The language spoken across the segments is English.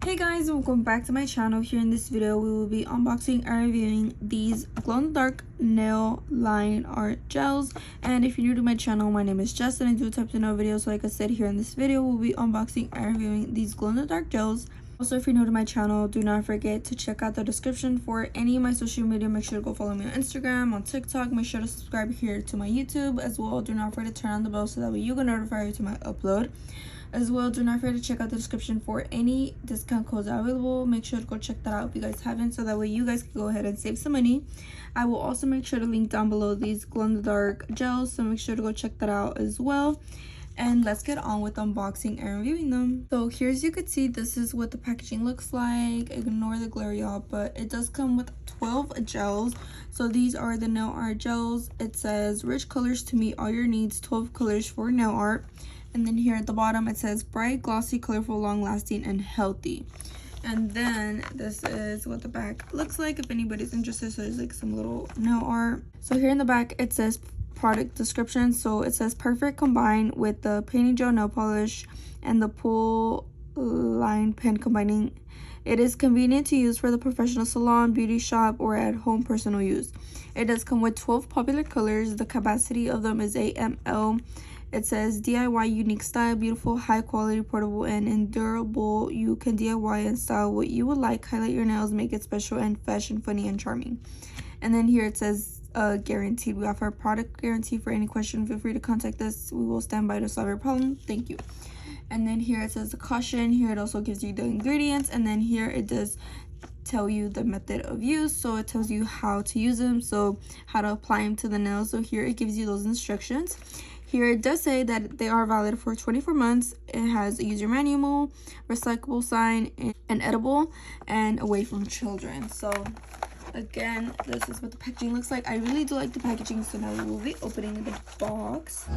Hey guys, welcome back to my channel. Here in this video we will be unboxing and reviewing these glow-in-the-dark nail line art gels. And if you're new to my channel, my name is Jess and I do types of nail videos. So like I said, here in this video we'll be unboxing and reviewing these glow-in-the-dark gels. Also, if you're new to my channel, do not forget to check out the description for any of my social media. Make sure to go follow me on Instagram, on TikTok. Make sure to subscribe here to my YouTube as well. Do not forget to turn on the bell so that way you get notified to my upload. As well, do not forget to check out the description for any discount codes available. Make sure to go check that out if you guys haven't, so that way you guys can go ahead and save some money. I will also make sure to link down below these glow-in-the-dark gels, so make sure to go check that out as well. And let's get on with unboxing and reviewing them. So here, as you can see, this is what the packaging looks like. Ignore the glare, y'all, but it does come with 12 gels. So these are the nail art gels. It says rich colors to meet all your needs, 12 colors for nail art. And then here at the bottom it says bright, glossy, colorful, long lasting, and healthy. And then this is what the back looks like if anybody's interested. So there's like some little nail art. So here in the back it says product description. So it says perfect combined with the painting gel nail polish and the pull line pen combining. It is convenient to use for the professional salon, beauty shop, or at home personal use. It does come with 12 popular colors. The capacity of them is 8 ml. It says DIY unique style, beautiful, high quality, portable, and endurable. You can DIY and style what you would like. Highlight your nails, make it special and fashion, funny, and charming. And then here it says guaranteed. We offer a product guarantee. For any question, feel free to contact us. We will stand by to solve your problem. Thank you. And then here it says the caution. Here it also gives you the ingredients, and then here it does tell you the method of use. So it tells you how to use them, so how to apply them to the nails. So here it gives you those instructions. Here it does say that they are valid for 24 months. It has a user manual, recyclable sign, and edible, and away from children. So again, this is what the packaging looks like. I really do like the packaging, so now we will be opening the box.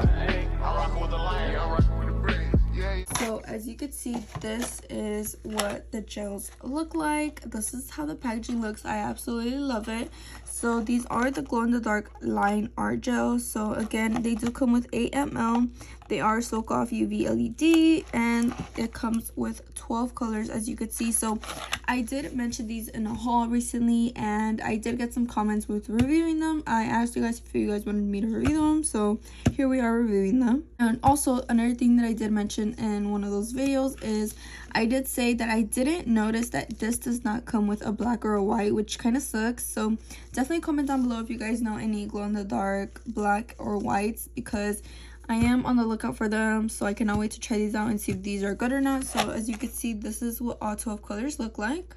So as you can see, this is what the gels look like. This is how the packaging looks. I absolutely love it. So these are the glow-in-the-dark line art gels. So again, they do come with 8 ml. They are soak off UV LED, and it comes with 12 colors, as you could see. So I did mention these in a haul recently, and I did get some comments with reviewing them. I asked you guys if you guys wanted me to review them, so here we are reviewing them. And also another thing that I did mention in one of those videos is I did say that I didn't notice that this does not come with a black or a white, which kind of sucks. So definitely comment down below if you guys know any glow-in-the-dark black or whites, because I am on the lookout for them. So I cannot wait to try these out and see if these are good or not. So as you can see, this is what all 12 colors look like,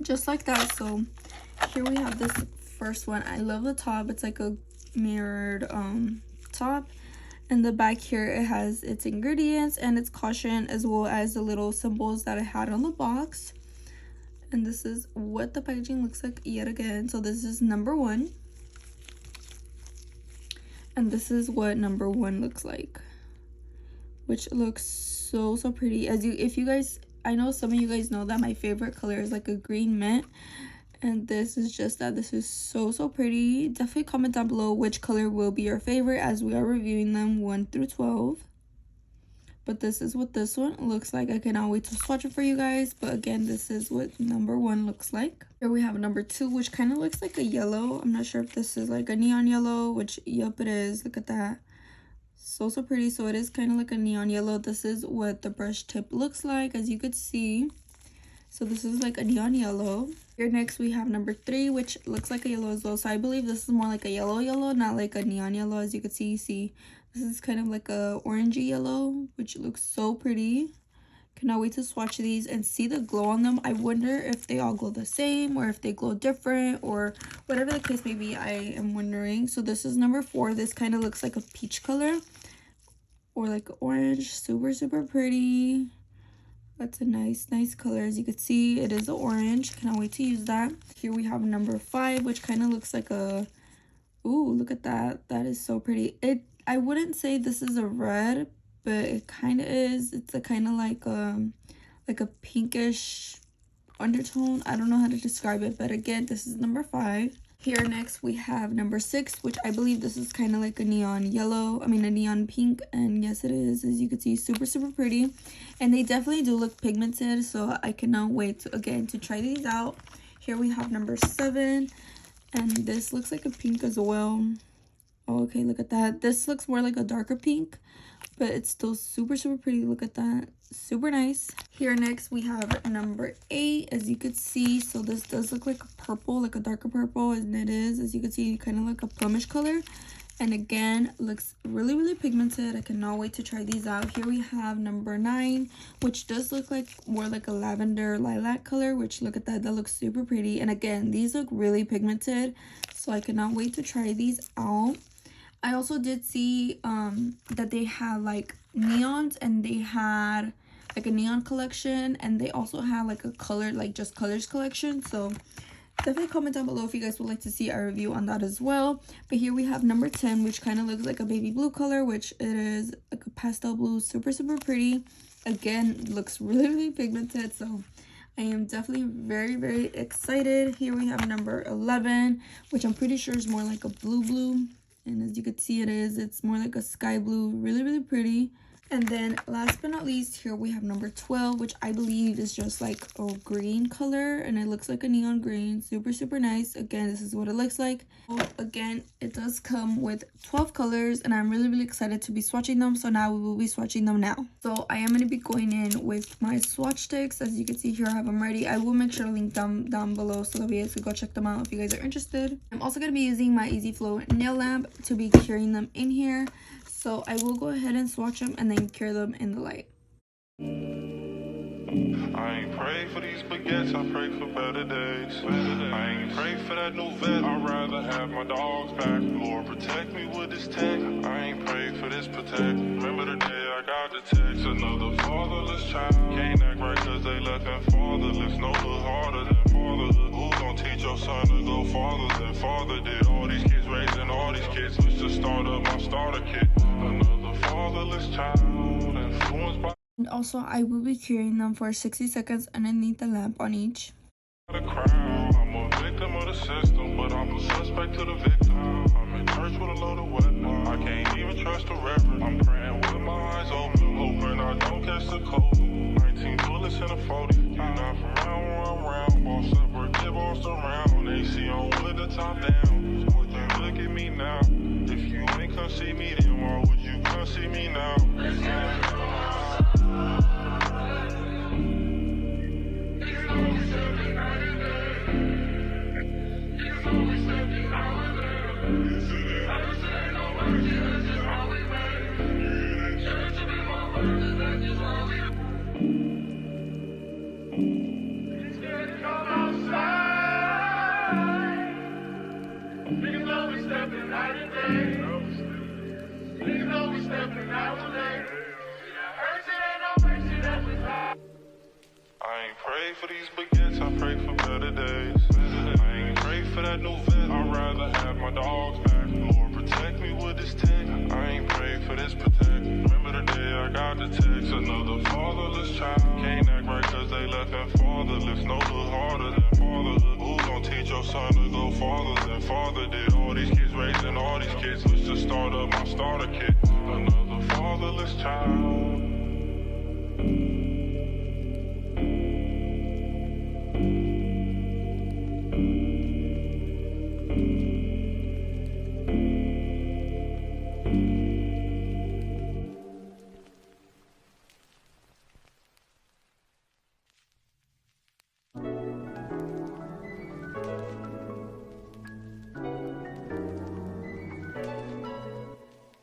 just like that. So here we have this first one. I love the top. It's like a mirrored top. In the back here it has its ingredients and its caution, as well as the little symbols that I had on the box. And this is what the packaging looks like yet again. So this is number 1, and this is what number 1 looks like, which looks so pretty. If you guys, I know some of you guys know that my favorite color is like a green mint, and this is just that. This is so pretty. Definitely comment down below which color will be your favorite, as we are reviewing them 1 through 12. But this is what this one looks like. I cannot wait to swatch it for you guys. But again, this is what number 1 looks like. Here we have number 2, which kind of looks like a yellow. I'm not sure if this is like a neon yellow, which yep, it is. Look at that. So pretty. So it is kind of like a neon yellow. This is what the brush tip looks like, as you could see. So this is like a neon yellow. Here next we have number 3, which looks like a yellow as well. So I believe this is more like a yellow, not like a neon yellow. As you can see, this is kind of like a orangey yellow, which looks so pretty. Cannot wait to swatch these and see the glow on them. I wonder if they all glow the same, or if they glow different, or whatever the case may be. I am wondering. So this is number 4. This kind of looks like a peach color, or like orange. Super pretty. That's a nice color. As you can see, it is an orange. Cannot wait to use that. Here we have number 5, which kind of looks like a, ooh, look at that. That is so pretty. I wouldn't say this is a red, but it kind of is. It's a kind of like a pinkish undertone. I don't know how to describe it, but again, this is number 5. Here next we have number 6, which I believe this is kind of like a neon yellow, a neon pink, and yes it is, as you can see, super pretty. And they definitely do look pigmented, so I cannot wait to try these out. Here we have number 7, and this looks like a pink as well. Oh, okay, look at that. This looks more like a darker pink, but it's still super pretty. Look at that, super nice. Here next we have number 8, as you could see. So this does look like a purple, like a darker purple, and it is, as you can see, kind of like a plummish color. And again, looks really pigmented. I cannot wait to try these out. Here we have number 9, which does look like more like a lavender lilac color, which look at that, that looks super pretty. And again, these look really pigmented, so I cannot wait to try these out. I also did see that they had like neons, and they had like a neon collection, and they also had like a color, like just colors collection. So definitely comment down below if you guys would like to see a review on that as well. But here we have number 10, which kind of looks like a baby blue color, which it is like a pastel blue, super pretty. Again, looks really pigmented, so I am definitely very excited. Here we have number 11, which I'm pretty sure is more like a blue, and as you can see, it's more like a sky blue, really pretty. And then last but not least, here we have number 12, which I believe is just like a green color, and it looks like a neon green, super nice. Again, this is what it looks like. Again, it does come with 12 colors, and I'm really excited to be swatching them. So now we will be swatching them now. So I am going to be going in with my swatch sticks. As you can see here, I have them ready. I will make sure to link them down below so that you guys can go check them out if you guys are interested. I'm also going to be using my Easy Flow nail lamp to be curing them in here. So I will go ahead and swatch them and then cure them in the light. I ain't pray for these baguettes, I pray for better days. I ain't pray for that new vet, I'd rather have my dogs back. Lord, protect me with this tech, I ain't pray for this protect. Remember the day I got the text, another fatherless child. Can't act right cause they left them fatherless, no look harder than fatherhood. Who gon' teach your son to go farther than father did? All these kids raising all these kids, switch to start up my starter kit. Another fatherless child, influenced by. And also, I will be curing them for 60 seconds underneath the lamp on each. I'm a victim of the system, but I'm a suspect to the victim. I'm in church with a loaded weapon. I can't even trust the reverend. I'm praying with my eyes open, hoping I don't catch the cold. 19 bullets in a 40. You're not from round where I'm round. Boss up or get bossed around. AC on with the top down. Would you look at me now? If you ain't come see me, then why would you come see me now? I ain't pray for these baguettes, I pray for better days. I ain't pray for that new vet, I'd rather have my dogs back. Lord, protect me with this tech, I ain't pray for this protect. Remember the day I got the text, another fatherless child. Can't act right cause they left them fatherless, no look harder than fatherhood. Who gon' teach your son to go farther than father did? All these kids raising all these kids, switch to start up my starter kit. Another fatherless child.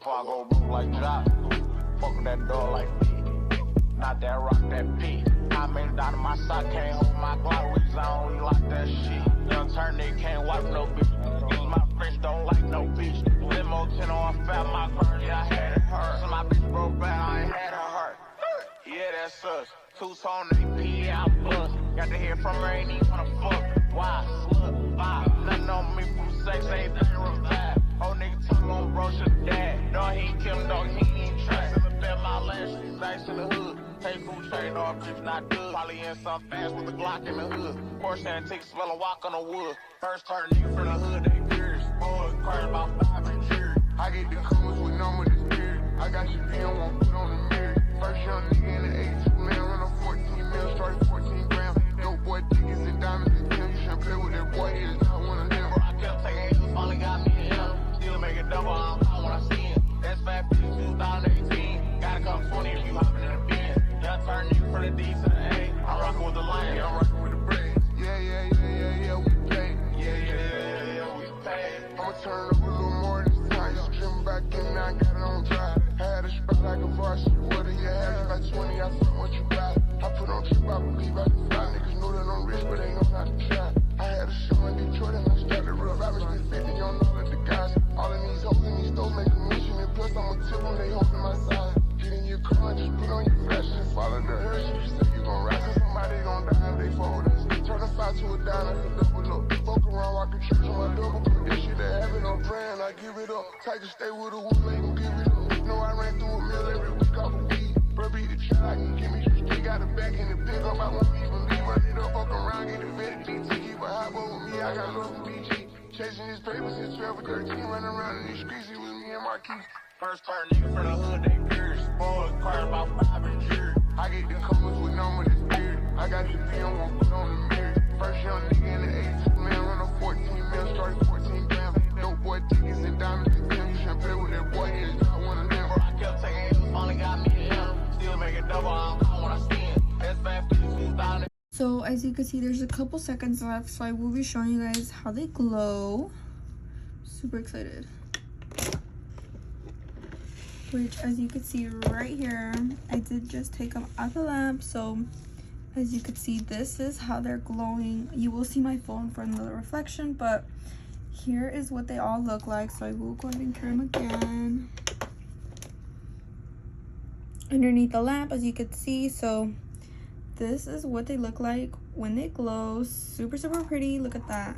I go blue like drop, fuck with that door like me. Not that rock, that P. I made it out of my sock, can't hold my Glock, reason I don't like that shit. Young turn, they can't wipe no bitch. Use my French, don't like no bitch. Limo 10 on fat, my girl, yeah, I had it hurt. So my bitch broke bad, I ain't had her hurt. Yeah, that's us. Two-tone AP, yeah, I'm bust. Got to hear from her, ain't even wanna fuck. Why? Slut, vibe. Nothing on me from sex, ain't that revive. Old nigga took on bro, should dad. No, he ain't kill him, dog, he ain't track. bet my lashes, nice in the hood. Take food chain off, bitch, not good. Probably in some fast with a Glock in the hood. Porsche and take smell and walk on the wood. First turn nigga from the hood, they curious. Boys crying about 5 and cheering. I get the coolest with no with the spirit. I got you being one put on the mirror. First young nigga in the 82 man, run a 14 mil, started 14 grams. Dope boy tickets and diamonds and Tim. You shouldn't play with that boy, he is not one of them. Bro, I kept taking L's, finally got me and him. Still make it double, I'm high when I see him. That's 550, 2018. Gotta come 20 if you hopping in the bin. Young turn nigga from the D to the A. I'm rocking with the lion, I'm rocking with the braids. Yeah, we pay. Yeah, we pay. I'ma turn up a little more this time. Just trimming back in, now I got it on dry. Had a spot like a varsity. What do you have? About 20, I fuck what you got. I put on trip, I believe I can fly. Niggas know that I'm rich, but they know not to try. I had a show in Detroit and I started real. I was just 50 on all of the guys. All of these hoes in these stores make a mission. And plus, I'ma tip them, they holding my side. Get in your car and just put on your fashion and follow the Hershey. You say you gon' ride, so somebody gon' die if they fold us. Turn a 5 to a dime, I can double up. Fuck around, walk a church on my double cup. This shit that happen on brand, I give it up. Tight to stay with a wood, ain't gon' give it up. No, I ran through a mill every week off a weed. Bro, beat the try, I can give me some stick. Got a back in the pick up, I won't even leave. Run it up, fuck around, get a vet DT. Keep a hot boy with me, I got love for BG. Chasing his paper since 12 or 13. Running around in these streets, he with me and my keys. First turn nigga from the hood, they curious. Boys crying about 5 and cheering. I get the colors with no with the spirit. I got the film, one put on the mirror. First young nigga in the 82 man, run a 14 mil, started 14 grams. Dope boy tickets and diamonds and Tim. You shouldn't play with that boy, he is not one of them. Bro, I kept taking L's, finally got me and him. Still make it double, I'm high when I see him. That's 550, 2000. So as you can see, there's a couple seconds left, so I will be showing you guys how they glow. Super excited. Which, as you can see right here, I did just take them out the lamp. So as you can see, this is how they're glowing. You will see my phone from the reflection, but here is what they all look like. So I will go ahead and carry them again underneath the lamp, as you can see. So this is what they look like when they glow. Super pretty. Look at that.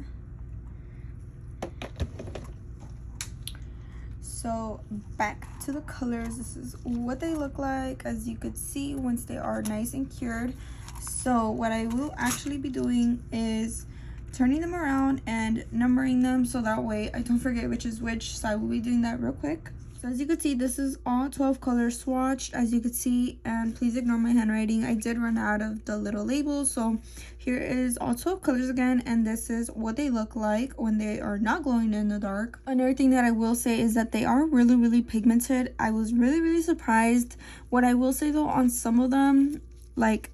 So back to the colors, this is what they look like, as you could see, once they are nice and cured. So what I will actually be doing is turning them around and numbering them, so that way I don't forget which is which. So I will be doing that real quick. So as you can see, this is all 12 colors swatched, as you can see, and please ignore my handwriting. I did run out of the little labels. So here is all 12 colors again, and this is what they look like when they are not glowing in the dark. Another thing that I will say is that they are really pigmented. I was really surprised. What I will say though, on some of them, like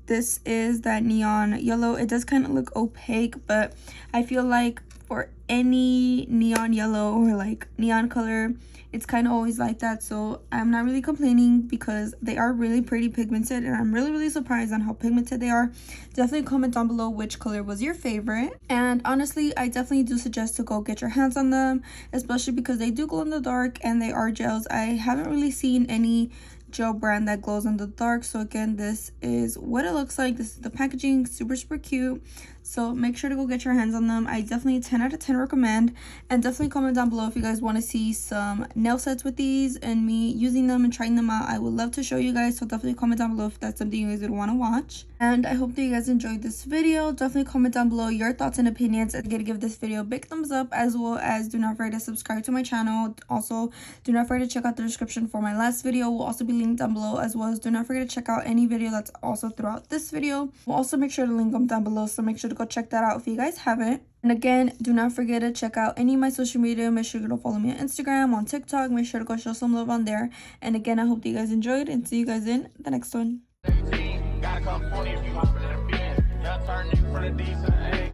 this is that neon yellow, it does kind of look opaque, but I feel like for any neon yellow or like neon color, it's kind of always like that. So I'm not really complaining because they are really pretty pigmented, and I'm really surprised on how pigmented they are. Definitely comment down below which color was your favorite, and honestly I definitely do suggest to go get your hands on them, especially because they do glow in the dark and they are gels. I haven't really seen any gel brand that glows in the dark. So again, this is what it looks like. This is the packaging. Super cute. So make sure to go get your hands on them. I definitely 10 out of 10 recommend, and definitely comment down below if you guys want to see some nail sets with these and me using them and trying them out. I would love to show you guys, so definitely comment down below if that's something you guys would want to watch. And I hope that you guys enjoyed this video. Definitely comment down below your thoughts and opinions, and give this video a big thumbs up, as well as do not forget to subscribe to my channel. Also, do not forget to check out the description for my last video. Will also be linked down below, as well as do not forget to check out any video that's also throughout this video. We'll also make sure to link them down below, so make sure to go check that out if you guys haven't. And again, do not forget to check out any of my social media. Make sure to go follow me on Instagram, on TikTok. Make sure to go show some love on there. And again, I hope that you guys enjoyed, and see you guys in the next one. Gotta come 20 if you hopping in a bin. Y'all turn nigga from the D to the A.